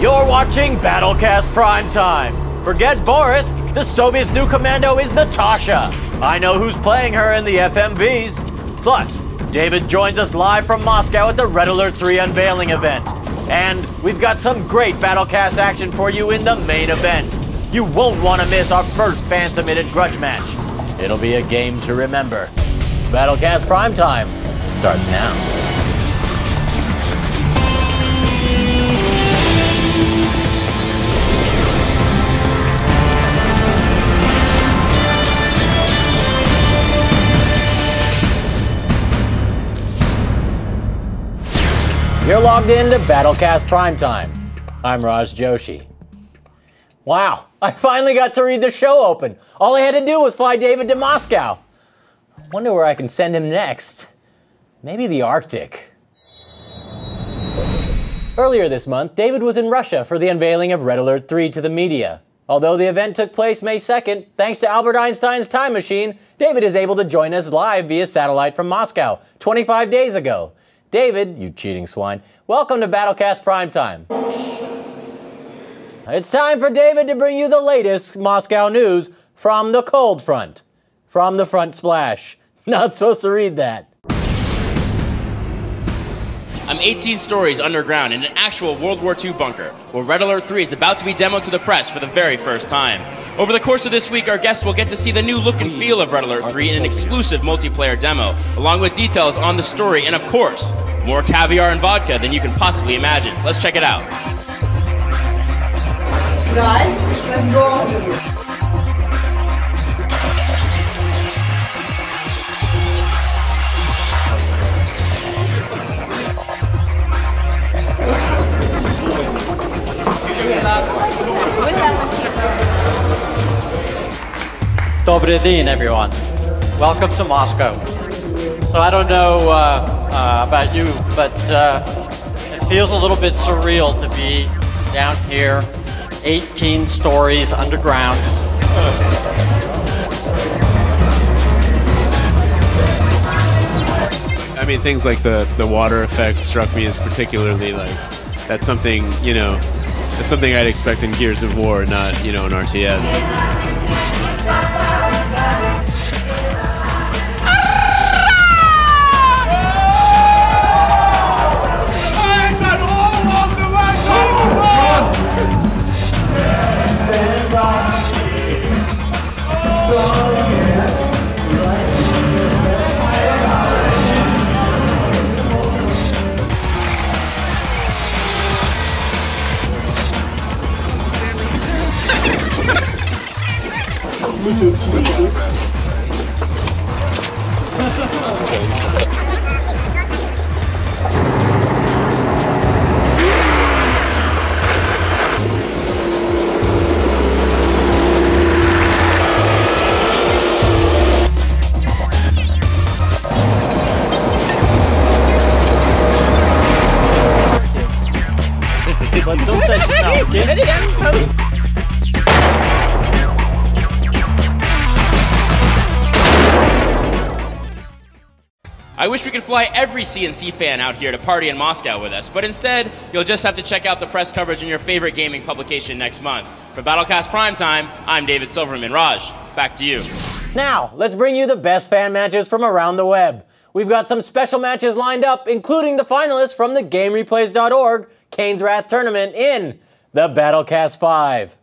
You're watching Battlecast Primetime. Forget Boris, the Soviet's new commando is Natasha. I know who's playing her in the FMVs. Plus, David joins us live from Moscow at the Red Alert 3 unveiling event. And we've got some great Battlecast action for you in the main event. You won't want to miss our first fan-submitted grudge match. It'll be a game to remember. Battlecast Primetime starts now. You're logged in to Battlecast Primetime. I'm Raj Joshi. Wow, I finally got to read the show open. All I had to do was fly David to Moscow. Wonder where I can send him next. Maybe the Arctic. Earlier this month, David was in Russia for the unveiling of Red Alert 3 to the media. Although the event took place May 2nd, thanks to Albert Einstein's time machine, David is able to join us live via satellite from Moscow 25 days ago. David, you cheating swine, welcome to Battlecast Primetime. It's time for David to bring you the latest Moscow news from the cold front. From the front splash. Not supposed to read that. I'm 18 stories underground in an actual World War II bunker, where Red Alert 3 is about to be demoed to the press for the very first time. Over the course of this week, our guests will get to see the new look and feel of Red Alert 3 in an exclusive multiplayer demo, along with details on the story and, of course, more caviar and vodka than you can possibly imagine. Let's check it out. Guys, let's go. Добрый день, everyone. Welcome to Moscow. So I don't know about you, but it feels a little bit surreal to be down here, 18 stories underground. I mean, things like the water effect struck me as particularly that's something, that's something I'd expect in Gears of War, not, an RTS. I wish we could fly every CNC fan out here to party in Moscow with us, but instead, you'll just have to check out the press coverage in your favorite gaming publication next month. For Battlecast Primetime, I'm David Silverman. Raj, back to you. Now, let's bring you the best fan matches from around the web. We've got some special matches lined up, including the finalists from the GameReplays.org Kane's Wrath Tournament in the Battlecast 5.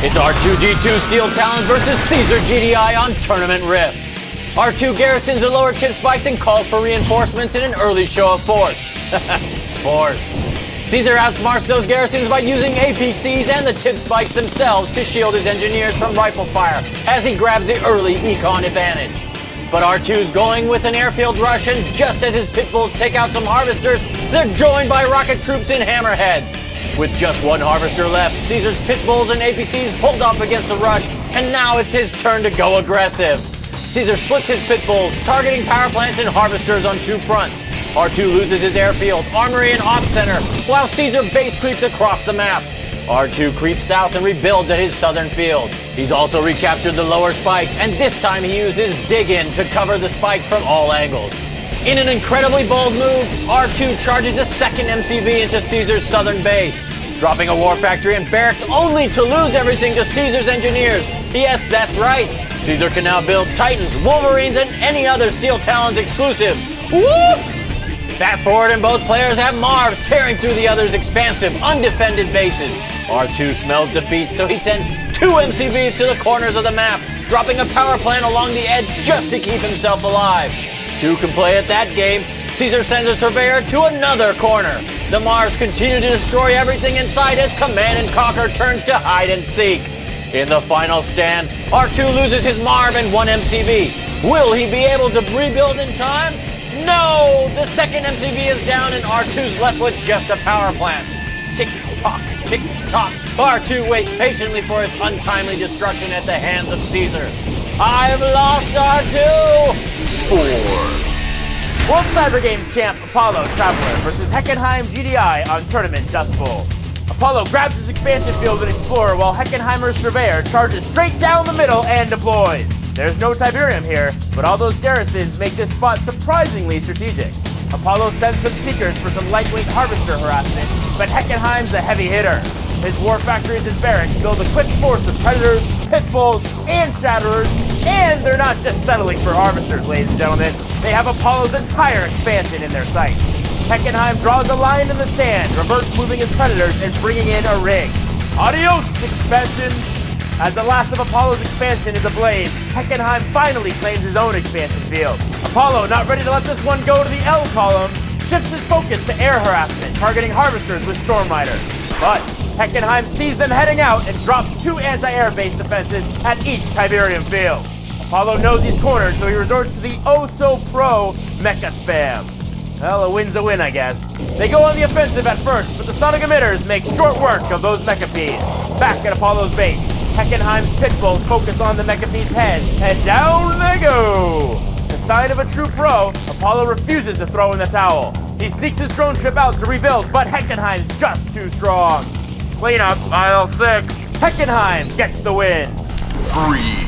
It's R2-D2 Steel Talons versus Caesar GDI on Tournament Rift. R2 garrisons the lower tip spikes and calls for reinforcements in an early show of force. Force. Caesar outsmarts those garrisons by using APCs and the tip spikes themselves to shield his engineers from rifle fire as he grabs the early econ advantage. But R2's going with an airfield rush, and just as his pit bulls take out some harvesters, they're joined by rocket troops and hammerheads. With just one harvester left, Caesar's pit bulls and APCs hold up against the rush, and now it's his turn to go aggressive. Caesar splits his pit bulls, targeting power plants and harvesters on two fronts. R2 loses his airfield, armory, and op center, while Caesar base creeps across the map. R2 creeps south and rebuilds at his southern field. He's also recaptured the lower spikes, and this time he uses dig-in to cover the spikes from all angles. In an incredibly bold move, R2 charges the second MCV into Caesar's southern base, dropping a war factory and barracks only to lose everything to Caesar's engineers. Yes, that's right. Caesar can now build Titans, Wolverines, and any other Steel Talons exclusive. Whoops! Fast forward and both players have Marvs tearing through the other's expansive, undefended bases. R2 smells defeat, so he sends two MCVs to the corners of the map, dropping a power plant along the edge just to keep himself alive. Two can play at that game. Caesar sends a surveyor to another corner. The Marvs continue to destroy everything in sight as Command and Conquer turns to hide and seek. In the final stand, R2 loses his Marv and one MCV. Will he be able to rebuild in time? No! The second MCV is down and R2's left with just a power plant. Tick-tock, tick-tock. R2 waits patiently for his untimely destruction at the hands of Caesar. I've lost R2! 4. World Cyber Games champ Apollo Traveler versus Heckenheim GDI on Tournament Dust Bowl. Apollo grabs his expansion field and Explorer while Heckenheimer's Surveyor charges straight down the middle and deploys. There's no Tiberium here, but all those garrisons make this spot surprisingly strategic. Apollo sends some Seekers for some lightweight harvester harassment, but Heckenheim's a heavy hitter. His war factories and barracks build a quick force of Predators, Pitbulls, and Shatterers, and they're not just settling for harvesters, ladies and gentlemen. They have Apollo's entire expansion in their sights. Heckenheim draws a line in the sand, reverse moving his Predators and bringing in a ring. Adios, expansion! As the last of Apollo's expansion is ablaze, Heckenheim finally claims his own expansion field. Apollo, not ready to let this one go to the L column, shifts his focus to air harassment, targeting harvesters with Storm Rider. But Heckenheim sees them heading out and drops two anti-air base defenses at each Tiberium field. Apollo knows he's cornered, so he resorts to the oh-so-pro mecha spam. Well, a win's a win, I guess. They go on the offensive at first, but the Sonic Emitters make short work of those Mechapedes. Back at Apollo's base, Heckenheim's Pitbulls focus on the Mechapede's head, and down they go! The sign of a true pro, Apollo refuses to throw in the towel. He sneaks his drone ship out to rebuild, but Heckenheim's just too strong. Cleanup, aisle 6. Heckenheim gets the win. 3.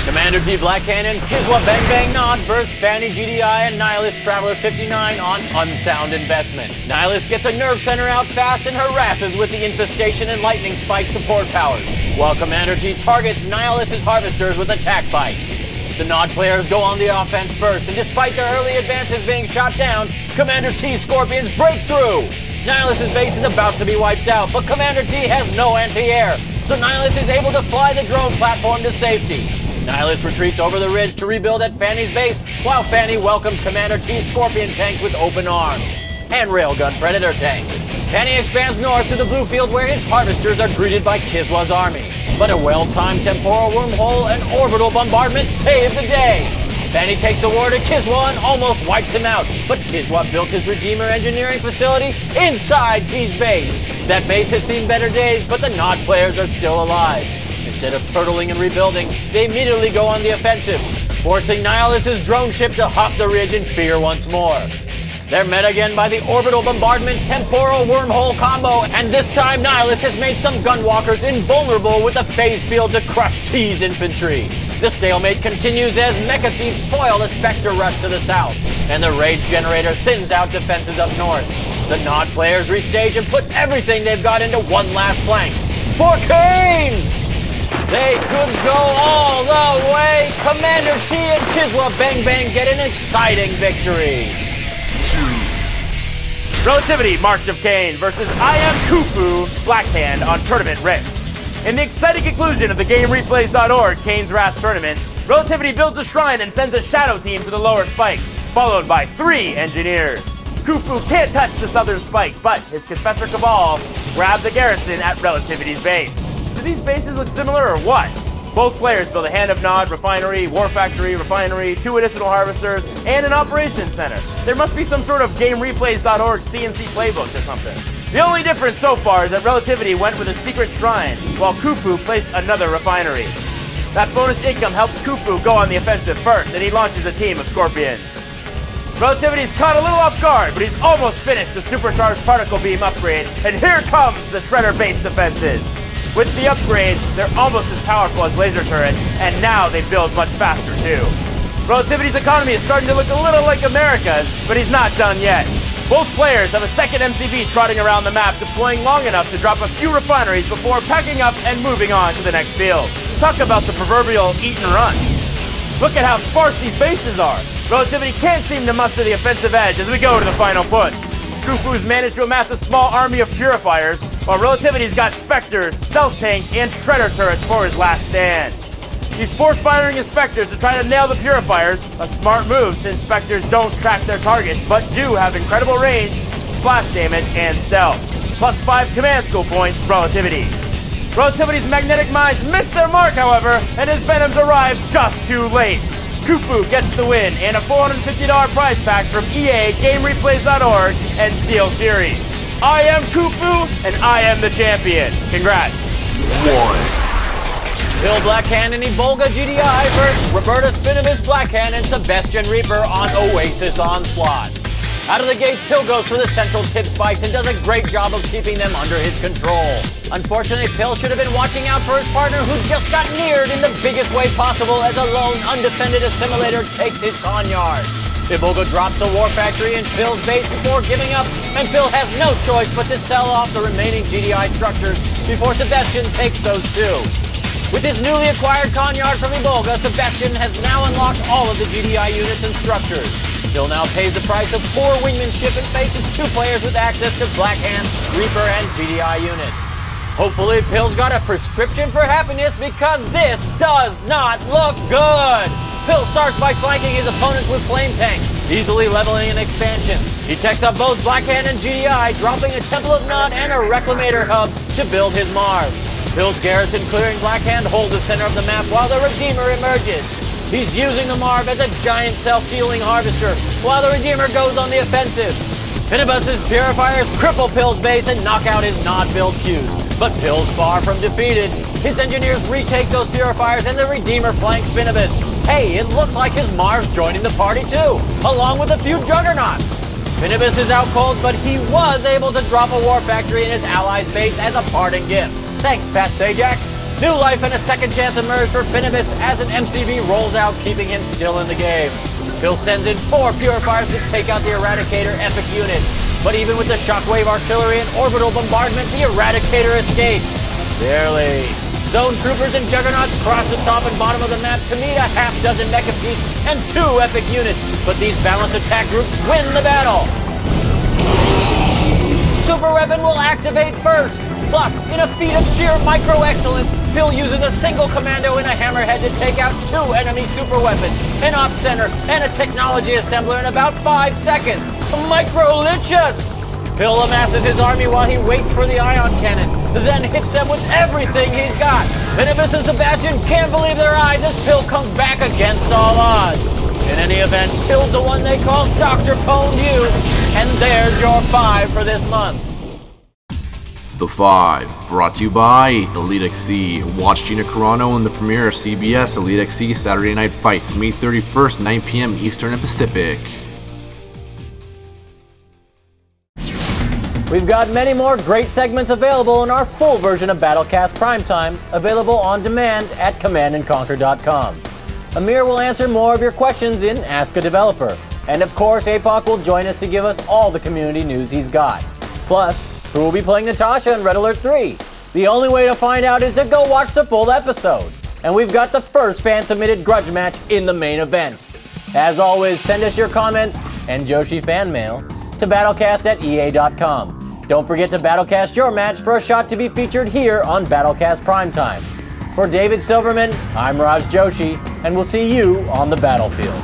Commander T Black Cannon, Kiswa Bang Bang Nod versus Fanny GDI and Nihilist Traveler 59 on Unsound Investment. Nihilist gets a nerve center out fast and harasses with the Infestation and Lightning Spike support powers, while Commander T targets Nihilist's harvesters with attack bites. The Nod players go on the offense first, and despite their early advances being shot down, Commander T's Scorpions break through. Nihilist's base is about to be wiped out, but Commander T has no anti-air, so Nihilist is able to fly the drone platform to safety. Nihilist retreats over the ridge to rebuild at Fanny's base, while Fanny welcomes Commander T's Scorpion tanks with open arms and Railgun Predator tanks. Fanny expands north to the blue field where his harvesters are greeted by Kiswa's army. But a well-timed temporal wormhole and orbital bombardment save the day. Fanny takes the war to Kiswa and almost wipes him out, but Kiswa built his Redeemer engineering facility inside T's base. That base has seen better days, but the Nod players are still alive. Instead of turtling and rebuilding, they immediately go on the offensive, forcing Nihilist's drone ship to hop the ridge in fear once more. They're met again by the orbital bombardment temporal wormhole combo, and this time Nihilist has made some gunwalkers invulnerable with a phase field to crush T's infantry. The stalemate continues as Mecha Thieves foil the Spectre rush to the south, and the Rage Generator thins out defenses up north. The Nod players restage and put everything they've got into one last flank. For Kane! They could go all the way! Commander T and Kiswa Bang Bang get an exciting victory! 2. Relativity March of Cain versus I Am Khufu Blackhand on Tournament Rift. In the exciting conclusion of the GameReplays.org Kane's Wrath tournament, Relativity builds a shrine and sends a shadow team to the lower spikes, followed by 3 engineers. Khufu can't touch the southern spikes, but his Confessor Cabal grabbed the garrison at Relativity's base. Do these bases look similar or what? Both players build a Hand of Nod refinery, War Factory refinery, 2 additional harvesters, and an operations center. There must be some sort of GameReplays.org CNC playbook or something. The only difference so far is that Relativity went with a secret shrine, while Khufu placed another refinery. That bonus income helps Khufu go on the offensive first, and he launches a team of Scorpions. Relativity's caught a little off guard, but he's almost finished the supercharged particle beam upgrade, and here comes the Shredder-based defenses. With the upgrade, they're almost as powerful as laser turrets, and now they build much faster too. Relativity's economy is starting to look a little like America's, but he's not done yet. Both players have a second MCV trotting around the map, deploying long enough to drop a few refineries before packing up and moving on to the next field. Talk about the proverbial eat and run. Look at how sparse these bases are. Relativity can't seem to muster the offensive edge as we go to the final push. Khufu's managed to amass a small army of purifiers, while Relativity's got Spectres, Stealth Tanks, and Shredder turrets for his last stand. He's force-firing his Spectres to try to nail the purifiers, a smart move since Spectres don't track their targets, but do have incredible range, splash damage, and stealth. Plus 5 command skill points, Relativity. Relativity's magnetic mines missed their mark, however, and his Venoms arrived just too late. Khufu gets the win and a $450 prize pack from EA, GameReplays.org, and SteelSeries. I am Khufu, and I am the champion. Congrats. 1. Phil Blackhand and Evolga GDI versus Roberta Spinibus Blackhand and Sebastian Reaper on Oasis Onslaught. Out of the gate, Phil goes for the central tip spikes and does a great job of keeping them under his control. Unfortunately, Phil should have been watching out for his partner who just got neared in the biggest way possible as a lone, undefended assimilator takes his Conyard. Evolga drops a War Factory in Phil's base before giving up, and Phil has no choice but to sell off the remaining GDI structures before Sebastian takes those too. With his newly acquired Conyard from Evolga, Sebastian has now unlocked all of the GDI units and structures. Phil now pays the price of poor wingmanship and faces 2 players with access to Blackhand, Reaper, and GDI units. Hopefully, Phil's got a prescription for happiness because this does not look good! Phil starts by flanking his opponents with Flame Tank, easily leveling an expansion. He techs up both Blackhand and GDI, dropping a Temple of Nod and a Reclamator hub to build his Marv. Phil's garrison clearing Blackhand holds the center of the map while the Redeemer emerges. He's using the Marv as a giant self-healing harvester, while the Redeemer goes on the offensive. Finibus's purifiers cripple Phil's base and knock out his Nod-build queues. But Phil's far from defeated. His engineers retake those purifiers and the Redeemer flanks Finibus. Hey, it looks like his Marv's joining the party too, along with a few Juggernauts. Finibus is out cold, but he was able to drop a War Factory in his ally's base as a parting gift. Thanks, Pat Sajak. New life and a second chance emerge for Finibus as an MCV rolls out, keeping him still in the game. Phil sends in 4 purifiers to take out the Eradicator epic unit. But even with the Shockwave artillery and orbital bombardment, the Eradicator escapes. Barely. Zone troopers and Juggernauts cross the top and bottom of the map to meet a half-dozen mecha piece and 2 epic units. But these balanced attack groups win the battle. Super Weapon will activate first. Plus, in a feat of sheer micro-excellence, Phil uses a single commando and a hammerhead to take out 2 enemy super weapons, an op center, and a technology assembler in about 5 seconds. Microlicious! Phil amasses his army while he waits for the ion cannon, then hits them with everything he's got. Finibus and Sebastian can't believe their eyes as Phil comes back against all odds. In any event, Phil's the one they call Dr. Pwned You, and there's your 5 for this month. The 5, brought to you by Elite XC. Watch Gina Carano in the premiere of CBS Elite XC Saturday Night Fights, May 31st, 9 p.m. Eastern and Pacific. We've got many more great segments available in our full version of Battlecast Primetime, available on demand at commandandconquer.com. Amir will answer more of your questions in Ask a Developer. And of course, APOC will join us to give us all the community news he's got. Plus, who will be playing Natasha in Red Alert 3? The only way to find out is to go watch the full episode. And we've got the first fan-submitted grudge match in the main event. As always, send us your comments and Joshi fan mail to battlecast@ea.com. Don't forget to Battlecast your match for a shot to be featured here on Battlecast Primetime. For David Silverman, I'm Raj Joshi, and we'll see you on the battlefield.